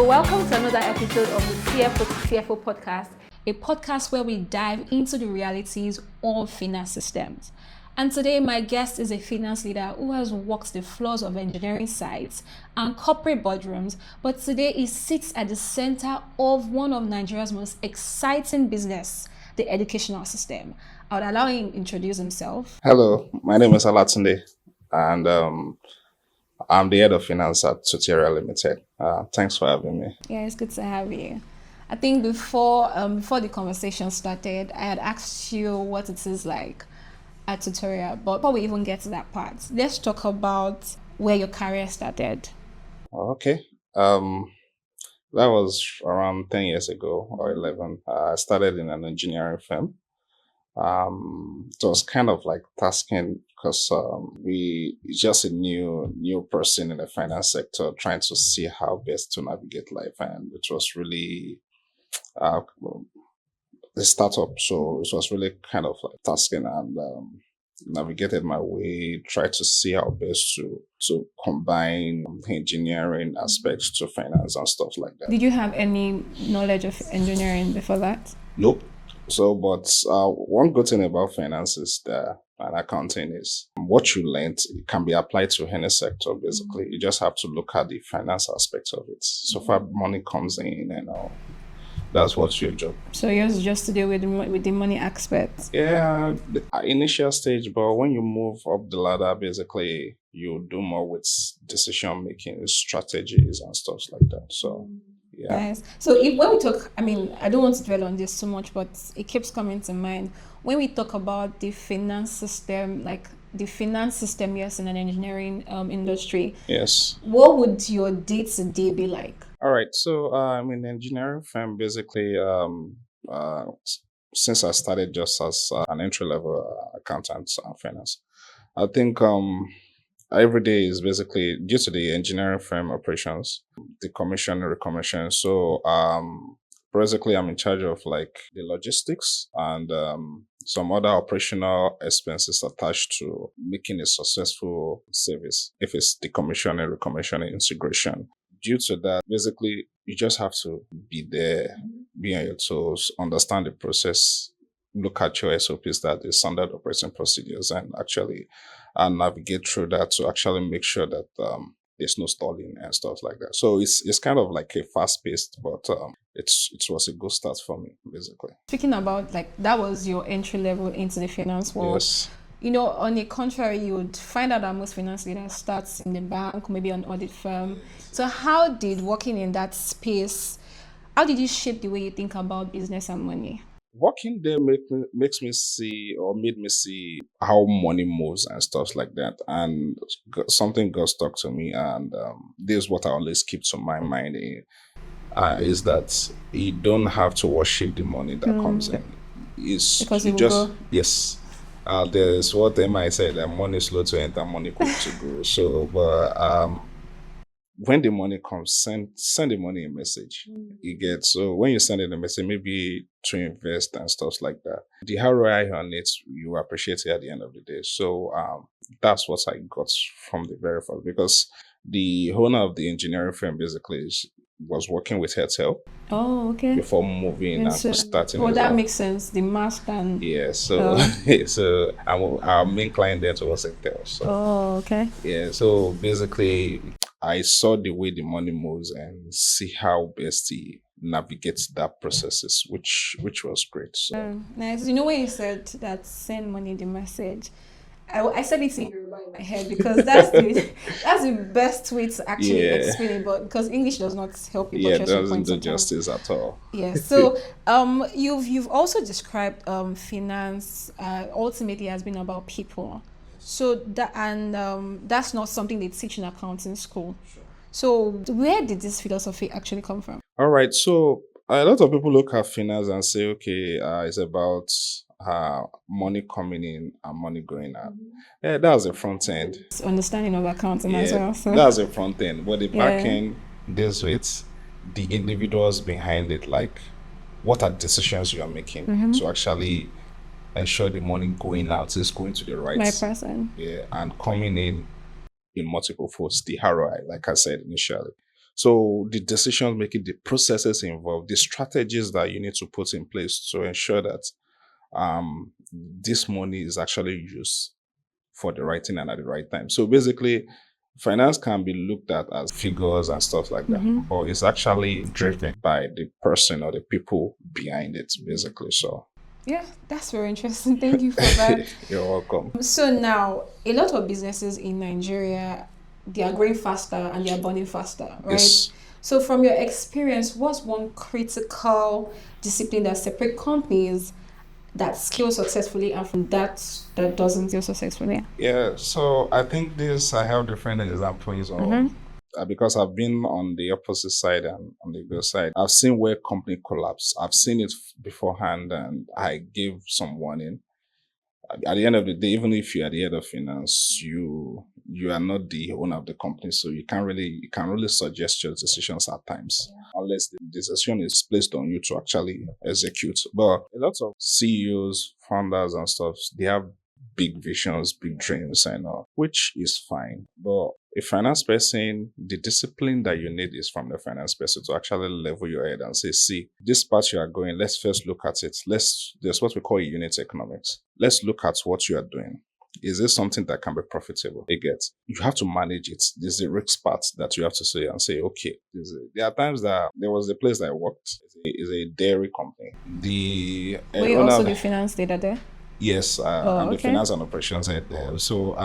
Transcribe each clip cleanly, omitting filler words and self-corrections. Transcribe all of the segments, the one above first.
welcome to another episode of the CFO Podcast, a podcast where we dive into the realities of finance systems. And today, my guest is a finance leader who has walked the floors of engineering sites and corporate boardrooms, but today he sits at the center of one of Nigeria's most exciting business, the educational system. I would allow him to introduce himself. Hello, my name is Olatunde, and I'm the head of finance at Tuteria Ltd. Thanks for having me. Yeah, it's good to have you. I think before the conversation started, I had asked you what it is like at Tuteria, but before we even get to that part, let's talk about where your career started. Okay. That was around 10 years ago or 11. I started in an engineering firm. It was kind of like tasking because it's just a new person in the finance sector trying to see how best to navigate life, and it was really a startup, so it was really kind of like tasking, and navigated my way, tried to see how best to combine engineering aspects to finance and stuff like that. Did you have any knowledge of engineering before that? Nope. So, but one good thing about finance is that and accounting is what you learned can be applied to any sector. Basically, you just have to look at the finance aspects of it. So far, money comes in, and that's what's your job. So yours is just to deal with the money aspect. Yeah, the initial stage, but when you move up the ladder, basically you do more with decision making, strategies, and stuff like that. So. Yeah. Nice. So when we talk, I mean, I don't want to dwell on this too much, but it keeps coming to mind. When we talk about the finance system, yes, in an engineering industry. Yes. What would your day-to-day be like? All right. So I'm in engineering firm, basically, since I started just as an entry-level accountant and finance. I think every day is basically due to the engineering firm operations, the commission and recommission. So basically I'm in charge of like the logistics and some other operational expenses attached to making a successful service. If it's the commission and recommission integration. Due to that, basically you just have to be there, be on your toes, understand the process, look at your SOPs, that is standard operating procedures, and actually navigate through that to actually make sure that there's no stalling and stuff like that. So it's kind of like a fast paced, but it was a good start for me, basically. Speaking about like that was your entry level into the finance world. Yes. You know, on the contrary, you would find out that most finance leaders starts in the bank, maybe an audit firm. So how did working in that space, how did you shape the way you think about business and money? Working there made me see how money moves and stuff like that. And something got stuck to me. And this is what I always keep to my mind is that you don't have to worship the money that comes in. Because you just, yes. There's what they might say that money is slow to enter, money quick to go. So, but when the money comes, send the money a message. You get, so when you send it a message, maybe to invest and stuff like that, the ROI on it, you appreciate it at the end of the day. So that's what I got from the very first, because the owner of the engineering firm basically was working with Airtel. Oh, okay. Before moving and starting. Well, that makes sense. The mask and yeah. So so our main client there was Airtel. So. Oh, okay. Yeah. So basically, I saw the way the money moves and see how best he navigates that processes, which was great. So nice. You know when you said that send money the message, I said it in Yoruba in my head because that's the best way to actually explain it, but because English does not help you. Yeah, it doesn't do justice at all. Yeah. So you've also described finance ultimately has been about people. So that that's not something they teach in accounting school. Sure. So where did this philosophy actually come from? All right. So a lot of people look at finance and say, okay, it's about money coming in and money going out. Yeah, that's the front end. It's understanding of accounting as well. So. That's the front end. But the back end deals with the individuals behind it, like what are decisions you are making to actually ensure the money going out is going to the right person. Yeah, and coming in multiple folds, the ROI, like I said initially. So the decision making, the processes involved, the strategies that you need to put in place to ensure that this money is actually used for the right thing and at the right time. So basically, finance can be looked at as figures and stuff like that, but it's actually driven by the person or the people behind it, basically. So Yeah, that's very interesting. Thank you for that. you're welcome. So now, a lot of businesses in Nigeria, they are growing faster and they are burning faster, right? Yes. So from your experience, what's one critical discipline that separates companies that scale successfully and from that doesn't scale successfully? Yeah, so I think I have different examples of because I've been on the opposite side and on the good side. I've seen where company collapse. I've seen it beforehand, and I gave some warning. At the end of the day, even if you're at the head of finance, you are not the owner of the company, so you can really suggest your decisions at times, unless the decision is placed on you to actually execute. But a lot of CEOs, founders, and stuff, they have big visions, big dreams, and all, which is fine. But a finance person, the discipline that you need is from the finance person to actually level your head and say, see, this path you are going, let's first look at it. There's what we call unit economics. Let's look at what you are doing. Is this something that can be profitable? You have to manage it. There's a risk part that you have to say and say, okay, there are times that there was a place that I worked, is a dairy company. Were you also the finance leader there? Yes, I'm the finance and operations head there. So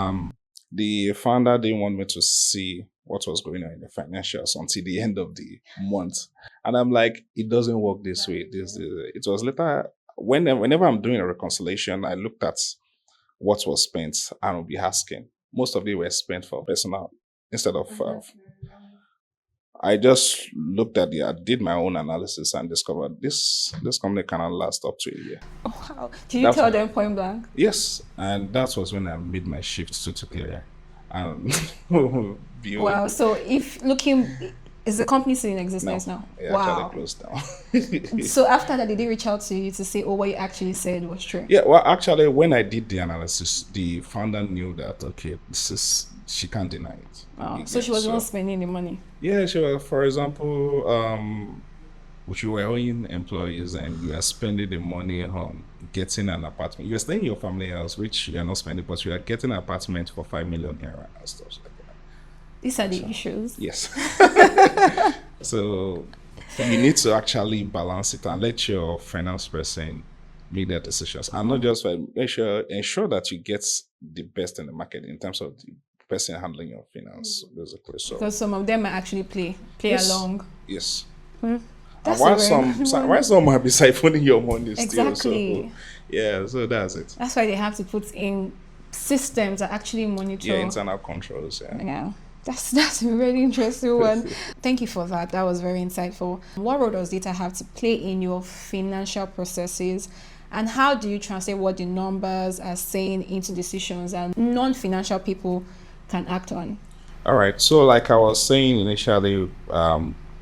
the founder didn't want me to see what was going on in the financials until the end of the month. And I'm like, it doesn't work this way. It was later, whenever I'm doing a reconciliation, I looked at what was spent and will be asking. Most of it were spent for personnel instead of I just looked at I did my own analysis and discovered this company cannot last up to a year. Oh, wow. Did you tell them point blank? Yes. And that was when I made my shift to Tuteria. Wow. So is the company still in existence now? Wow. Actually closed down. So after that, did they reach out to you to say, oh, what you actually said was true? Yeah, well, actually, when I did the analysis, the founder knew that, okay, she can't deny it. Oh, so she was not spending the money? Yeah, she was, for example, you were owing employees and you are spending the money on getting an apartment. You are staying in your family house, which you are not spending, but you are getting an apartment for 5 million naira and stuff like that. These are the issues. Yes. So you need to actually balance it and let your finance person make their decisions. And not just ensure that you get the best in the market in terms of the person handling your finance, basically. So because some of them might actually play along. Yes. That's why some might be siphoning your money exactly. Still. So yeah, so that's it. That's why they have to put in systems that actually monitor. Yeah, internal controls. Yeah. That's a really interesting one. Thank you for that. That was very insightful. What role does data have to play in your financial processes? And how do you translate what the numbers are saying into decisions and non-financial people can act on? All right. So like I was saying initially,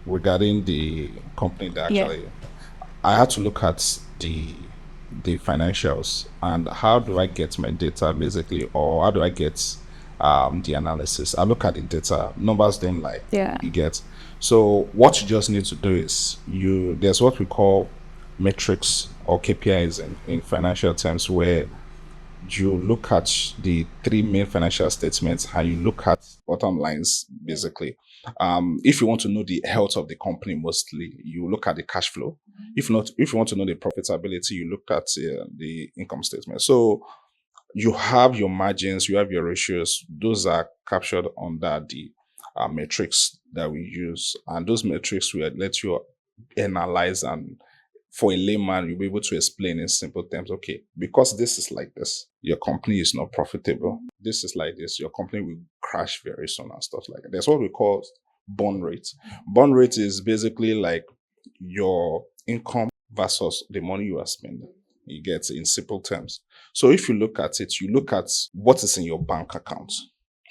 regarding the company that actually, I had to look at the financials and how do I get my data basically, or how do I get the analysis. I look at the data, numbers don't lie. Yeah. You get. So what you just need to do is there's what we call metrics or KPIs in financial terms, where you look at the 3 main financial statements and you look at bottom lines basically. If you want to know the health of the company, mostly you look at the cash flow. If you want to know the profitability, you look at the income statement. So you have your margins, you have your ratios. Those are captured under the metrics that we use. And those metrics will let you analyze, and for a layman, you'll be able to explain in simple terms, okay, because this is like this, your company is not profitable. This is like this, your company will crash very soon and stuff like that. That's what we call burn rate. Burn rate is basically like your income versus the money you are spending. You get in simple terms. So if you look at it, you look at what is in your bank account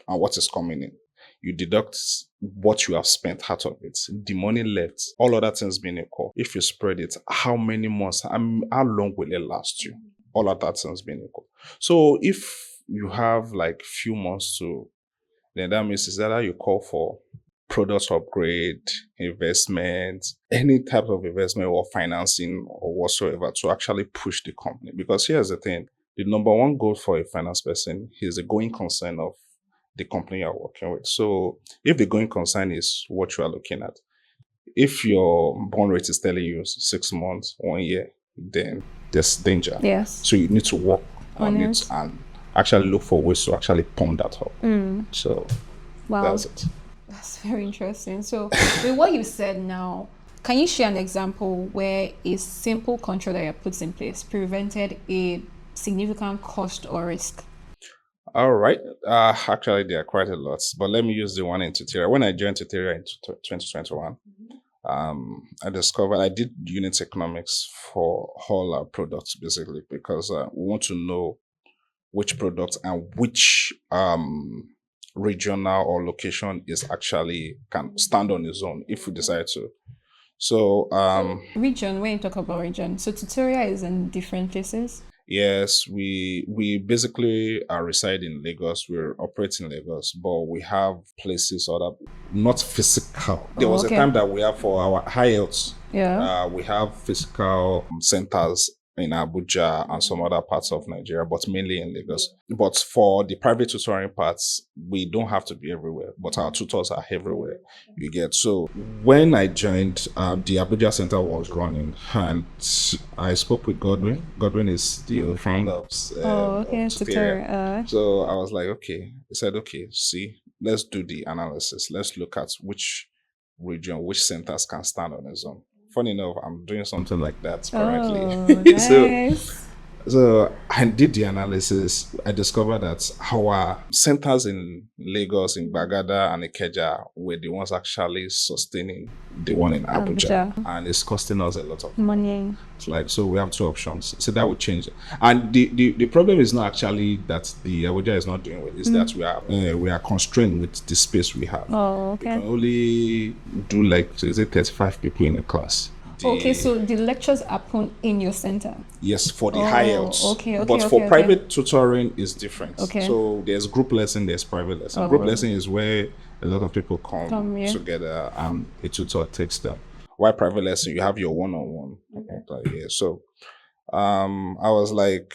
and what is coming in. You deduct what you have spent out of it, the money left, all other things being equal. If you spread it, how many months, how long will it last you? All other things being equal. So if you have like few months then that means is that you call for product upgrade, investment, any type of investment or financing or whatsoever to actually push the company. Because here's the thing, the number one goal for a finance person is the going concern of the company you're working with. So if the going concern is what you are looking at, if your burn rate is telling you 6 months, 1 year, then there's danger. Yes. So you need to work On on it. it and actually look for ways to actually pump that up. So Wow. that's it. That's very interesting. So, with what you said now, can you share an example where a simple control that you put in place prevented a significant cost or risk? All right. Actually, there are quite a lot, but let me use the one in Tuteria. When I joined Tuteria in 2021, I discovered I did unit economics for all our products basically because we want to know which product and which regional or location is actually can stand on its own if we decide to. So Region, when you talk about region, so tutorial is in different places. yes, we basically are reside in Lagos. We're operating in Lagos, but we have places other not physical. There was okay. a time that we have for our high health. Yeah. We have physical centers in Abuja and some other parts of Nigeria, but mainly in Lagos. But for the private tutoring parts, we don't have to be everywhere, but our tutors are everywhere. You get. So when I joined, the Abuja center was running, and I spoke with Godwin. Godwin is the founder of okay. of Tuteria. So I was like, okay. He said, okay, see, let's do the analysis. Let's look at which region, which centers can stand on its own. Funny enough, I'm doing something like that currently. Nice. So I did the analysis. I discovered that our centers in Lagos, in Bagada and Ikeja were the ones actually sustaining the one in Abuja. And it's costing us a lot of money. So we have two options. So that would change it. And the problem is not actually that the Abuja is not doing well. It's that we are constrained with the space we have. Oh, okay. We can only do like 35 people in a class. Okay, so the lectures happen in your center? Yes, for the high IELTS. Okay, but for private tutoring is different. Okay. So there's group lesson, there's private lesson. Group lesson is where a lot of people come together and a tutor takes them. While private lesson, you have your one-on-one. Okay. So I was like,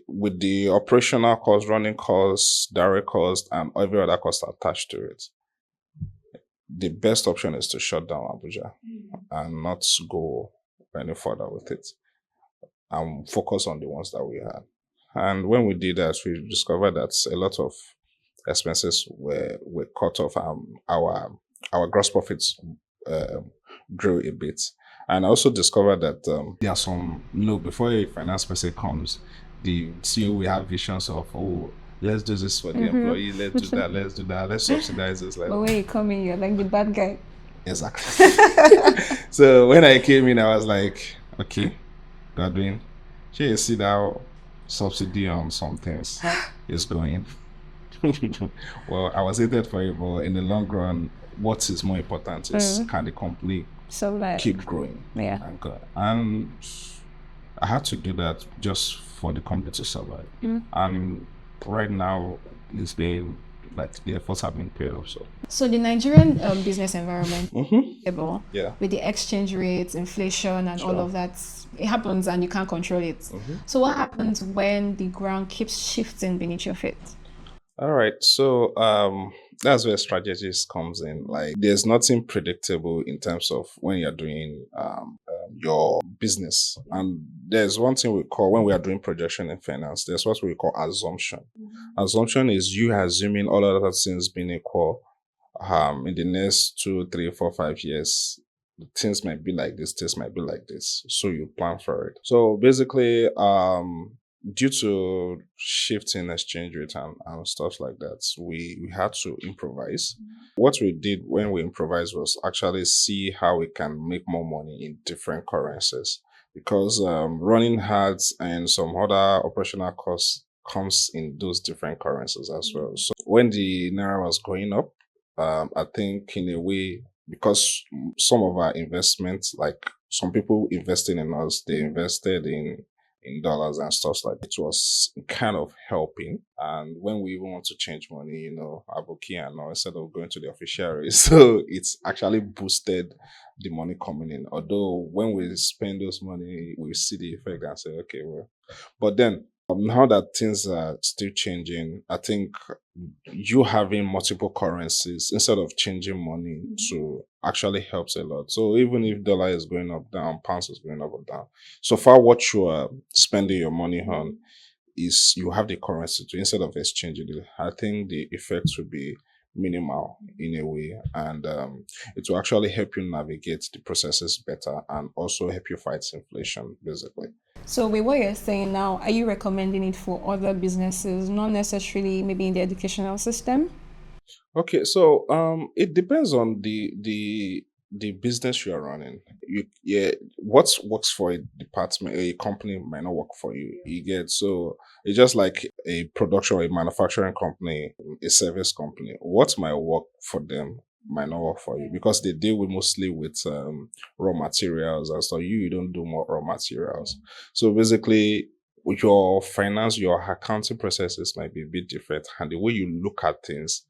with the operational cost, running costs, direct cost, and every other cost attached to it, the best option is to shut down Abuja and not go any further with it and focus on the ones that we had. And when we did that, we discovered that a lot of expenses were cut off. Our gross profits grew a bit. And I also discovered that there are some, before a finance person comes, the CEO will have visions of, let's do this for the employee, let's do that, let's subsidize this. But when you come in, you're like the bad guy. Exactly. So when I came in, I was like, okay, Godwin, you see that subsidy on some things is going. Well, I was hated for it, but in the long run, what is more important is can the company keep growing? Yeah. And I had to do that just for the company to survive. And right now, it's been like the efforts have been paid off. So the Nigerian business environment, with the exchange rates, inflation, and all of that, it happens and you can't control it. So what happens when the ground keeps shifting beneath your feet? All right, so that's where strategies comes in. Like, there's nothing predictable in terms of when you're doing your business. And there's one thing we call, when we are doing projection in finance, there's what we call assumption. Assumption is you assuming all other things being equal. In the next 2, 3, 4, 5 years, things might be like this, things might be like this. So you plan for it. So basically, due to shifting exchange rate and stuff like that, we had to improvise. What we did when we improvised was actually see how we can make more money in different currencies, because running ads and some other operational costs comes in those different currencies as well. So when the Naira was going up, I think in a way, because some of our investments, like some people investing in us, they invested in in dollars and stuff like that. It was kind of helping. And when we even want to change money, Aboki and all, instead of going to the officiary, so it's actually boosted the money coming in. Although when we spend those money, we see the effect and say, okay, well, but then now that things are still changing, I think you having multiple currencies instead of changing money to actually helps a lot. So even if dollar is going up, down, pounds is going up or down, so far what you are spending your money on is you have the currency to instead of exchanging it. I think the effects will be minimal in a way, and it will actually help you navigate the processes better and also help you fight inflation, basically. So with what you're saying now, are you recommending it for other businesses, not necessarily maybe in the educational system? Okay, so it depends on the business you are running. What works for a department, a company might not work for you. You get, so it's just like a production or a manufacturing company, a service company. What might work for them might not work for you because they deal with mostly with raw materials and so you don't do more raw materials. So basically, with your finance, your accounting processes might be a bit different, and the way you look at things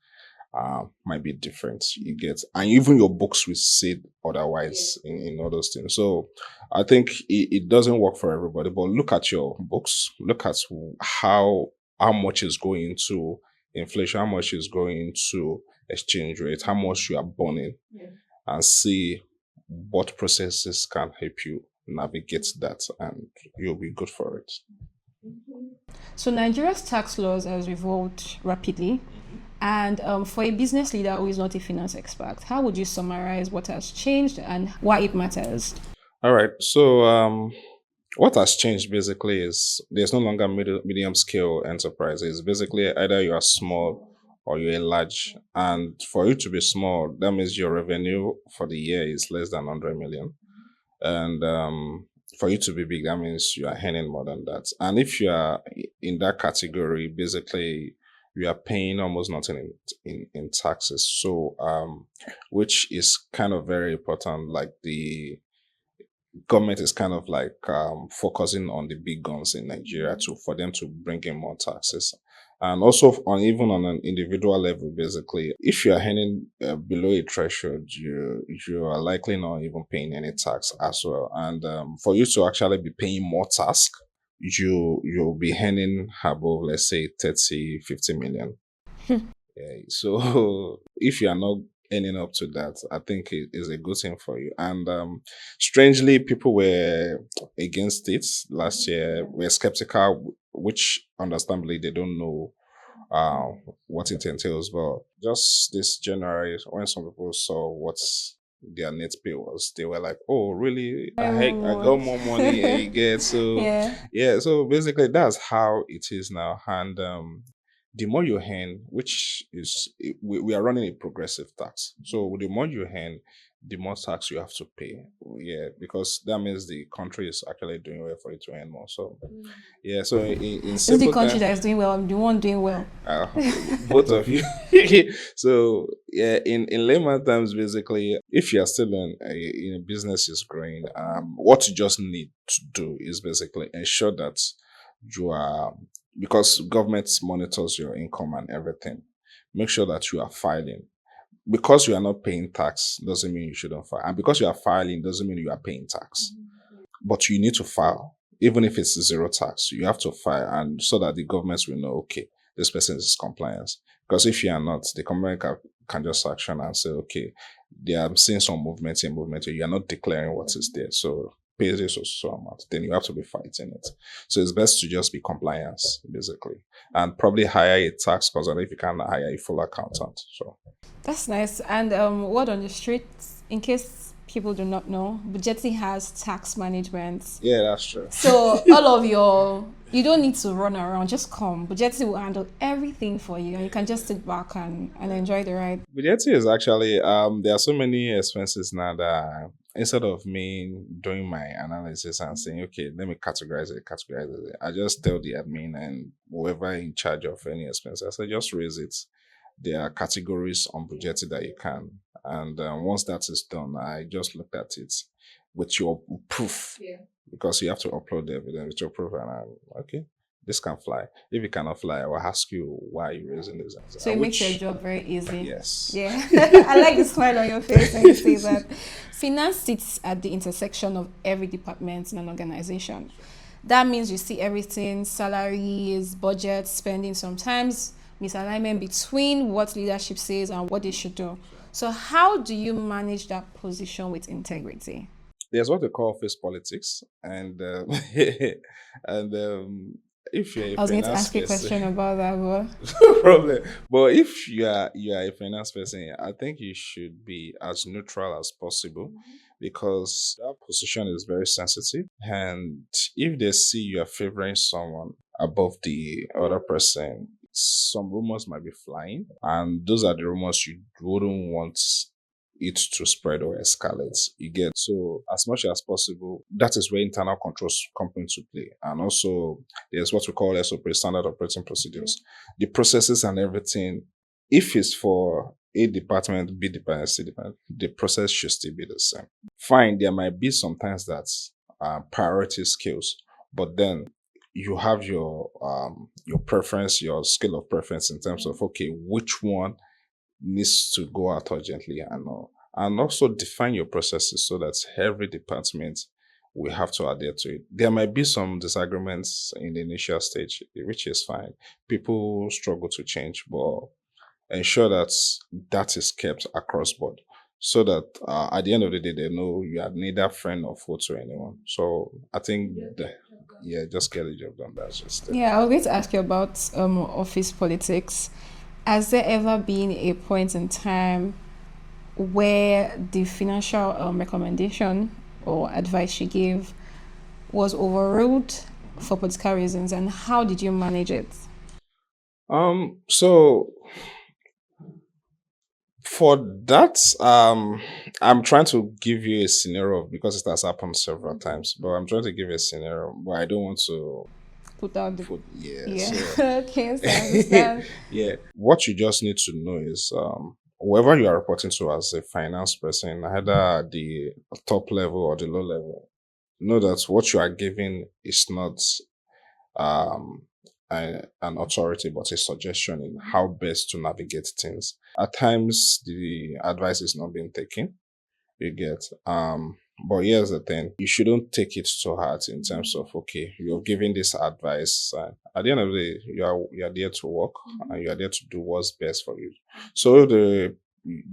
might be different. You get, and even your books will say otherwise in all those things. So I think it doesn't work for everybody. But look at your books. Look at how much is going into inflation, how much is going into exchange rate, how much you are burning, and see what processes can help you navigate that, and you'll be good for it. So Nigeria's tax laws has evolved rapidly. And for a business leader who is not a finance expert, how would you summarize what has changed and why it matters? All right. So what has changed basically is there's no longer medium scale enterprises. Basically, either you are small or you're large. And for you to be small, that means your revenue for the year is less than 100 million. And for you to be big, that means you are earning more than that. And if you are in that category, basically, you are paying almost nothing in taxes. So, which is kind of very important. Like the government is kind of like focusing on the big guns in Nigeria to for them to bring in more taxes, and also on even on an individual level. Basically, if you are earning below a threshold, you are likely not even paying any tax as well. And for you to actually be paying more tax, you'll be earning above, let's say, 30, 50 million. Yeah, so if you are not ending up to that, I think it is a good thing for you. And strangely, people were against it last year, were skeptical, which understandably they don't know uh, what it entails. But just this January, when some people saw what their net pay was, they were like, "Oh, really? I got more money." You get, so Yeah. yeah. So basically, that's how it is now, and the more you earn, which is we are running a progressive tax. So the more you earn, the more tax you have to pay. Yeah, because that means the country is actually doing well for you to earn more. So yeah, so in Is the simple country terms, that is doing well, the one doing well? uh, both of you. So yeah, in layman terms, basically, if you are still in a business is growing, what you just need to do is basically ensure that you are, because government monitors your income and everything. Make sure that you are filing. Because you are not paying tax doesn't mean you shouldn't file, and because you are filing doesn't mean you are paying tax. But you need to file, even if it's zero tax. You have to file, and so that the government will know, okay, this person is compliance. Because if you are not, the government can just action and say, okay, they are seeing some movement here, movement here. You are not declaring what is there, so pay this or so amount. Then you have to be fighting it. So it's best to just be compliance, basically, and probably hire a tax consultant if you can hire a full accountant. So That's nice. And word on the streets, in case people do not know, Bujeti has tax management. yeah, that's true. So all of you don't need to run around, just come. Bujeti will handle everything for you and you can just sit back and enjoy the ride. Bujeti is actually there are so many expenses now that instead of me doing my analysis and saying, okay, let me categorize it, I just tell the admin and whoever in charge of any expense, I say just raise it. There are categories on Bujeti that you can, and once that is done, I just looked at it. with your proof. Yeah. Because you have to upload the evidence with your proof. And okay, this can fly. If it cannot fly, I will ask you why you're raising this answer. So it makes your job very easy. Yes. Yeah. I like the smile on your face when you say that. Finance sits at the intersection of every department in an organization. That means you see everything, salaries, budgets, spending, sometimes misalignment between what leadership says and what they should do. So how do you manage that position with integrity? There's what they call office politics, and and if you're a I was going to finance ask you a person, question about that, but no problem. But if you are a finance person, I think you should be as neutral as possible because that position is very sensitive. And if they see you are favoring someone above the other person, some rumors might be flying, and those are the rumors you wouldn't want it to spread or escalate. You get, so as much as possible, that is where internal controls come into play. And also there's what we call SOP, standard operating procedures. The processes and everything, if it's for A department, B department, C department, the process should still be the same. Fine, there might be sometimes that priority skills, but then you have your preference, your scale of preference in terms of okay, which one needs to go out urgently and all. And also define your processes so that every department will have to adhere to it. There might be some disagreements in the initial stage, which is fine. People struggle to change, but ensure that that is kept across board so that at the end of the day, they know you are neither friend or foe to anyone. So I think, just get the job done. That's just it. yeah, I was going to ask you about office politics. Has there ever been a point in time where the financial recommendation or advice you gave was overruled for political reasons, and how did you manage it? So for that, I'm trying to give you a scenario because it has happened several times, but I'm trying to give a scenario, but I don't want to Put out the yeah. So, okay, so I understand. Yeah. What you just need to know is whoever you are reporting to as a finance person, either at the top level or the low level, know that what you are giving is not um an authority but a suggestion in how best to navigate things. At times the advice is not being taken. You get but here's the thing, you shouldn't take it to heart in terms of okay, you're giving this advice. At the end of the day, you're there to work and you're there to do what's best for you. So if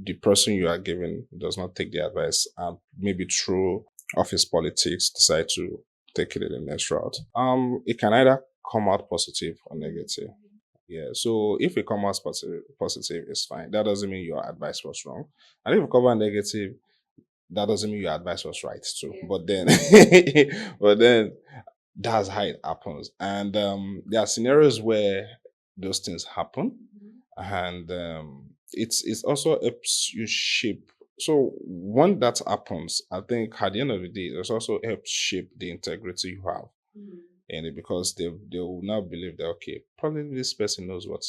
the person you are giving does not take the advice and maybe through office politics decide to take it in the next route, it can either come out positive or negative. Yeah, so if it comes out positive, it's fine. That doesn't mean your advice was wrong. And if it comes out negative, that doesn't mean your advice was right too. But then, but then that's how it happens. And there are scenarios where those things happen, and it's also helps you shape. So when that happens, I think at the end of the day, it also helps shape the integrity you have. And because they will now believe that okay, probably this person knows what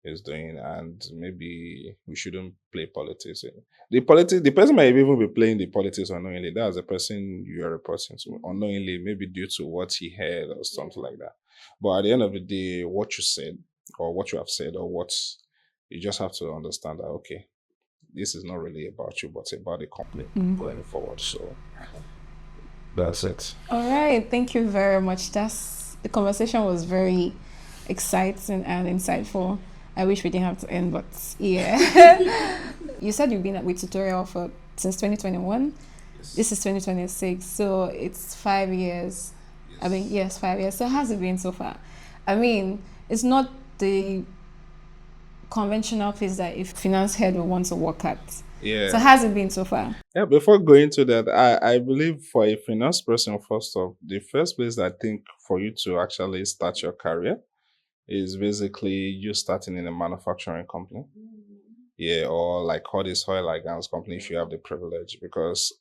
he's doing, and maybe we shouldn't play politics. The person might even be playing the politics unknowingly. That's the person you are reporting to unknowingly, maybe due to what he heard or something like that. But at the end of the day, what you said or what you have said or what you just have to understand that okay, this is not really about you, but about the company going forward. So that's it. All right, thank you very much. The conversation was very exciting and insightful. I wish we didn't have to end, but yeah. You said you've been with Tutorial since 2021. Yes. This is 2026, so it's 5 years. Yes. I mean, yes, 5 years. So how's it been so far? I mean, it's not the conventional place that a finance head will want to work at. Yeah. So how's it been so far? Yeah, before going to that, I believe for a finance person, first off, the first place I think for you to actually start your career is basically you starting in a manufacturing company. Yeah, or like all this oil and gas company if you have the privilege, because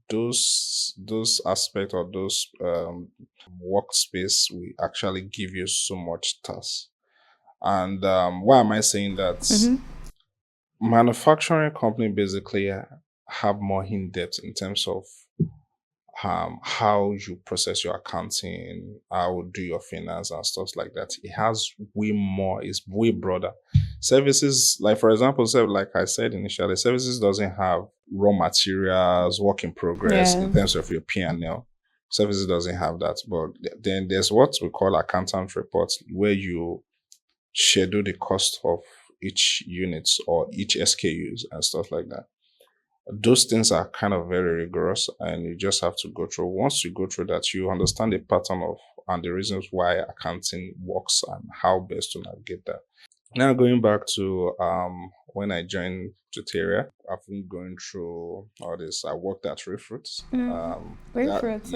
those aspects or those workspace will actually give you so much task. And why am I saying that? Manufacturing company basically have more in depth in terms of how you process your accounting, how do your finance and stuff like that. It has way more, it's way broader. Services, like for example, like I said initially, services doesn't have raw materials, work in progress in terms of your P&L. Services doesn't have that. But then there's what we call accountant reports, where you schedule the cost of each unit or each SKUs and stuff like that. Those things are kind of very rigorous, and you just have to go through. Once you go through that, you understand the pattern of and the reasons why accounting works and how best to navigate that. Now going back to when I joined Tuteria, I've been going through all this. I worked at Refruits. Refruits,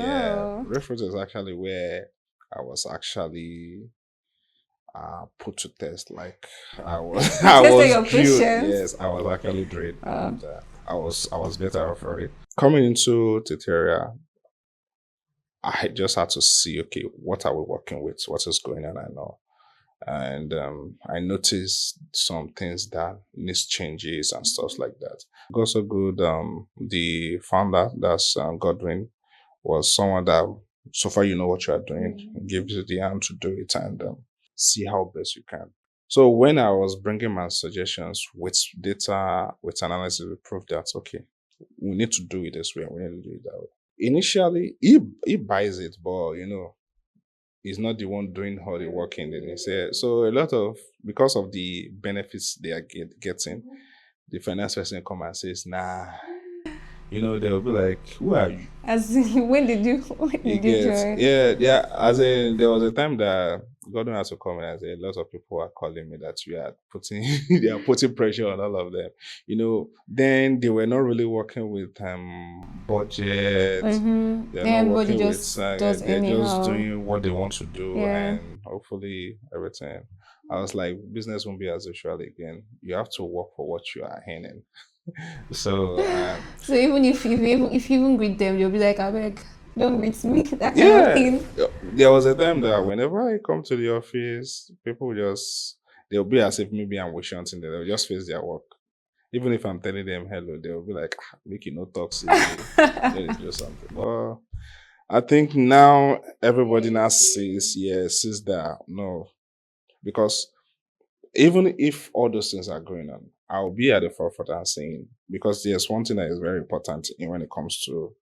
Refruits is actually where I was actually put to test. Like I was, yes, I was actually drained. And, I was better off for it. Coming into Tuteria, I just had to see, okay, what are we working with? What is going on? I know. And I noticed some things that needs changes and stuff like that. Also good, the founder, that's Godwin, was someone that, so far you know what you are doing, gives you the hand to do it and see how best you can. So when I was bringing my suggestions with data, with analysis, we proved that, okay, we need to do it this way, we need to do it that way. Initially, he buys it, but, he's not the one doing all the work in the so a lot of, because of the benefits they are getting, the finance person come and says, nah, they'll be like, who are you? As in, when did you join? Yeah. As in, there was a time that Gordon had to come and say a lot of people are calling me that they are putting pressure on all of them. Then they were not really working with budget. They're not working with they're just doing what they want to do, and hopefully everything. I was like, business won't be as usual again. You have to work for what you are earning. So even if you even greet them, you'll be like, I beg, don't greet me. That kind of thing. There was a time that whenever I come to the office, people they'll be as if maybe I'm wishing something. They'll just face their work. Even if I'm telling them hello, they'll be like, make you no toxic. Let do something. Well, I think now everybody now sees that no, because even if all those things are going on, I'll be at the forefront and saying, because there's one thing that is very important when it comes to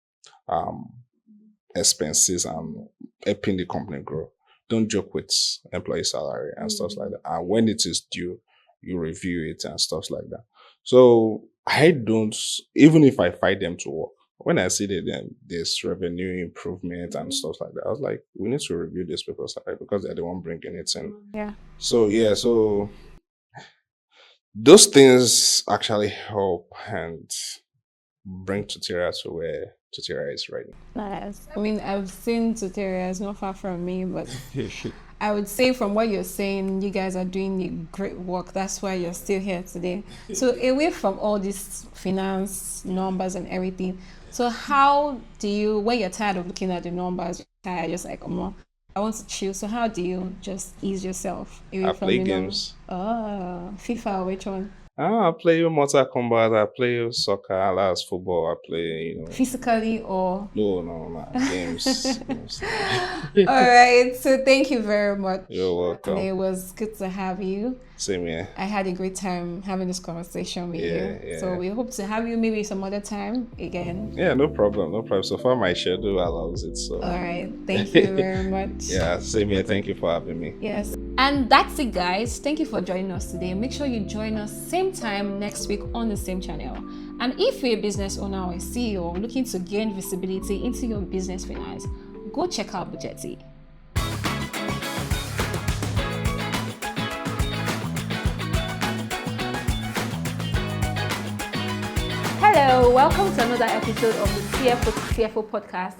expenses and helping the company grow. Don't joke with employee salary and stuff like that. And when it is due, you review it and stuff like that. So I don't, even if I fight them to work, when I see that there's revenue improvement and stuff like that, I was like, we need to review this people's salary because they're the one bringing it in. Yeah. So those things actually help and bring Tuteria to where Tuteria is right now. Nice. I mean, I've seen Tuteria, it's not far from me, but I would say from what you're saying, you guys are doing great work. That's why you're still here today. So away from all these finance numbers and everything, so how do you, when you're tired of looking at the numbers, you're tired, just like, I want to chill. So how do you just ease yourself away I from play games. FIFA, which one? I play Mortal Kombat, I play soccer, I like football, I play, Physically or? No, games. All right, so thank you very much. You're welcome. It was good to have you. Same here. I had a great time having this conversation with you. Yeah. So we hope to have you maybe some other time again. Yeah, no problem. So far my schedule allows it. So. All right, thank you very much. Yeah, same here. Thank you for having me. Yes. And that's it, guys. Thank you for joining us today. Make sure you join us same time next week on the same channel. And if you're a business owner or a CEO looking to gain visibility into your business finance, go check out Bujeti. Hello, welcome to another episode of the CFO Podcast.